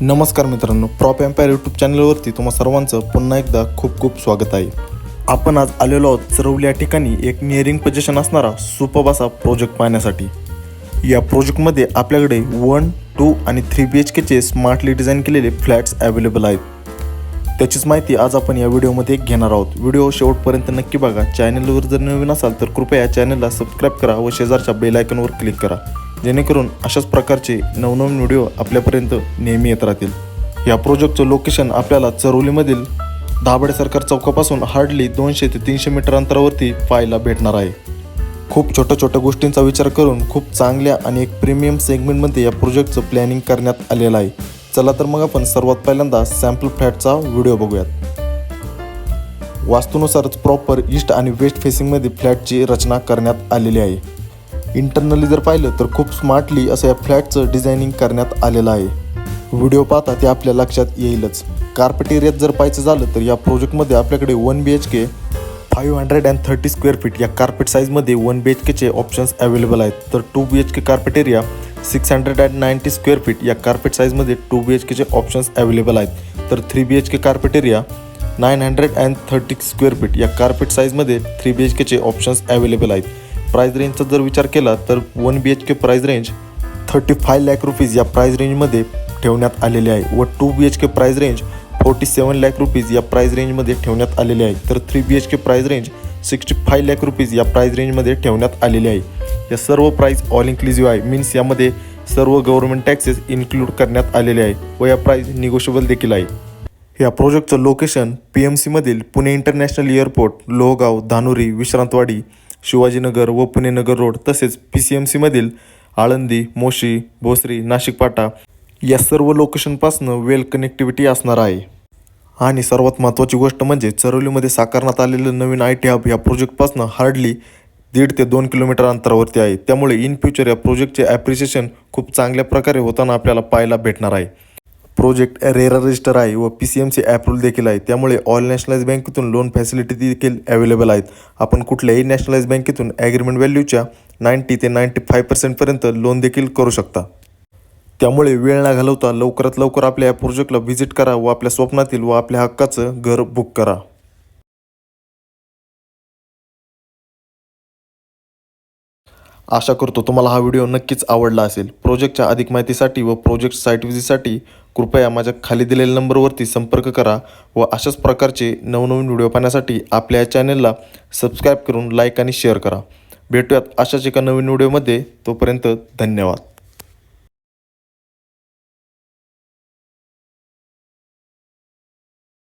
नमस्कार मित्रांनो, prop empire YouTube चॅनलवरती तुम्हा सर्वांचं पुन्हा एकदा खूप खूप स्वागत आहे. आपण आज आलेलो आहोत चरवली या ठिकाणी एक निअरिंग पोझिशन असणारा सुपर्ब असा प्रोजेक्ट पाहण्यासाठी. या प्रोजेक्टमध्ये आपल्याकडे 1, 2 आणि 3 BHKचे स्मार्टली डिझाईन केलेले फ्लॅट्स अवेलेबल आहेत. त्याचीच माहिती आज आपण या व्हिडिओमध्ये घेणार आहोत. व्हिडिओ शेवटपर्यंत नक्की बघा. चॅनलवर जर नवीन असाल तर कृपया या चॅनलला सबस्क्राईब करा व शेजारच्या बेल आयकॉनवर क्लिक करा, जेणेकरून अशाच प्रकारचे नवनवीन व्हिडिओ आपल्यापर्यंत नेहमी येत राहतील. या प्रोजेक्टचं लोकेशन आपल्याला चरवलीमधील दाभाडे सरकार चौकापासून हार्डली 200 ते 300 मीटर अंतरावरती पाहायला भेटणार आहे. खूप छोट्या गोष्टींचा विचार करून खूप चांगल्या आणि एक प्रीमियम सेगमेंटमध्ये या प्रोजेक्टचं प्लॅनिंग करण्यात आलेलं आहे. चला तर मग आपण सर्वात पहिल्यांदा सॅम्पल फ्लॅटचा व्हिडिओ बघूयात. वास्तूनुसारच प्रॉपर ईस्ट आणि वेस्ट फेसिंगमध्ये फ्लॅटची रचना करण्यात आलेली आहे. इंटरनली जर पाहिलं तर खूप स्मार्टली असं या फ्लॅटचं डिझायनिंग करण्यात आलेलं आहे. व्हिडिओ पाहता ते आपल्या लक्षात येईलच. कार्पेट एरियात जर पाहायचं झालं तर या प्रोजेक्टमध्ये आपल्याकडे 1 BHK 530 स्क्वेअर फीट या कार्पेट साईजमध्ये 1 BHKचे ऑप्शन्स अवेलेबल आहेत. तर 2 BHK carpet area 690 square feet या कार्पेट साईजमध्ये 2 BHKचे ऑप्शन्स अवेलेबल आहेत. तर 3 BHK carpet area 930 square feet या कार्पेट साईजमध्ये 3 BHKचे ऑप्शन्स अवेलेबल आहेत. प्राइस रेंजचा जर विचार केला तर 1 BHK price range 35 lakh rupees या प्राइस रेंजमध्ये ठेवण्यात आलेले आहे व 2 BHK price range 47 lakh rupees या प्राइस रेंजमध्ये ठेवण्यात आलेले आहे. तर 3 BHK price range 65 lakh rupees या प्राइस रेंजमध्ये ठेवण्यात आलेले आहे. या सर्व प्राइस ऑल इन्क्लुझिव्ह आहे, मीन्स यामध्ये सर्व गव्हर्नमेंट टॅक्सेस इन्क्लूड करण्यात आलेले आहे व या प्राइस निगोशिएबल देखील आहे. या प्रोजेक्टचं लोकेशन PMCमधील पुणे इंटरनॅशनल एअरपोर्ट, लोहगाव, धानुरी, विश्रांतवाडी, शिवाजीनगर व पुणे नगर रोड तसेच PCMCमधील आळंदी, मोशी, भोसरी, नाशिक पाटा या सर्व लोकेशनपासून वेल कनेक्टिव्हिटी असणार आहे. आणि सर्वात महत्त्वाची गोष्ट म्हणजे चरवलीमध्ये साकारण्यात आलेलं नवीन IT हब या प्रोजेक्टपासून हार्डली 1.5 ते 2 किलोमीटर अंतरावरती आहे. त्यामुळे इन फ्युचर या प्रोजेक्टचे ॲप्रिसिएशन खूप चांगल्या प्रकारे होताना आपल्याला पाहायला भेटणार आहे. प्रोजेक्ट रेरा रजिस्टर आहे व PCMC अप्रूव्हल देखील आहे. त्यामुळे ऑल नॅशनलाइज बँकेतून लोन फॅसिलिटी देखील अवेलेबल आहेत. आपण कुठल्याही नॅशनलाइज बँकेतून ॲग्रीमेंट व्हॅल्यूच्या 90 ते 95% पर्यंत लोन देखील करू शकता. त्यामुळे वेळ न घालवता लवकरात लवकर आपल्या या प्रोजेक्टला व्हिजिट करा व आपल्या स्वप्नातील व आपल्या हक्काचं घर बुक करा. आशा करतो तुम्हाला हा व्हिडिओ नक्कीच आवडला असेल. प्रोजेक्टच्या अधिक माहितीसाठी व प्रोजेक्ट साईट व्हिजिटसाठी कृपया माझ्या खाली दिलेल्या नंबरवरती संपर्क करा व अशाच प्रकारचे नवनवीन व्हिडिओ पाहण्यासाठी आपल्या चॅनलला सबस्क्राईब करून लाईक आणि शेअर करा. भेटूयात अशाच एका नवीन व्हिडिओमध्ये. तोपर्यंत धन्यवाद.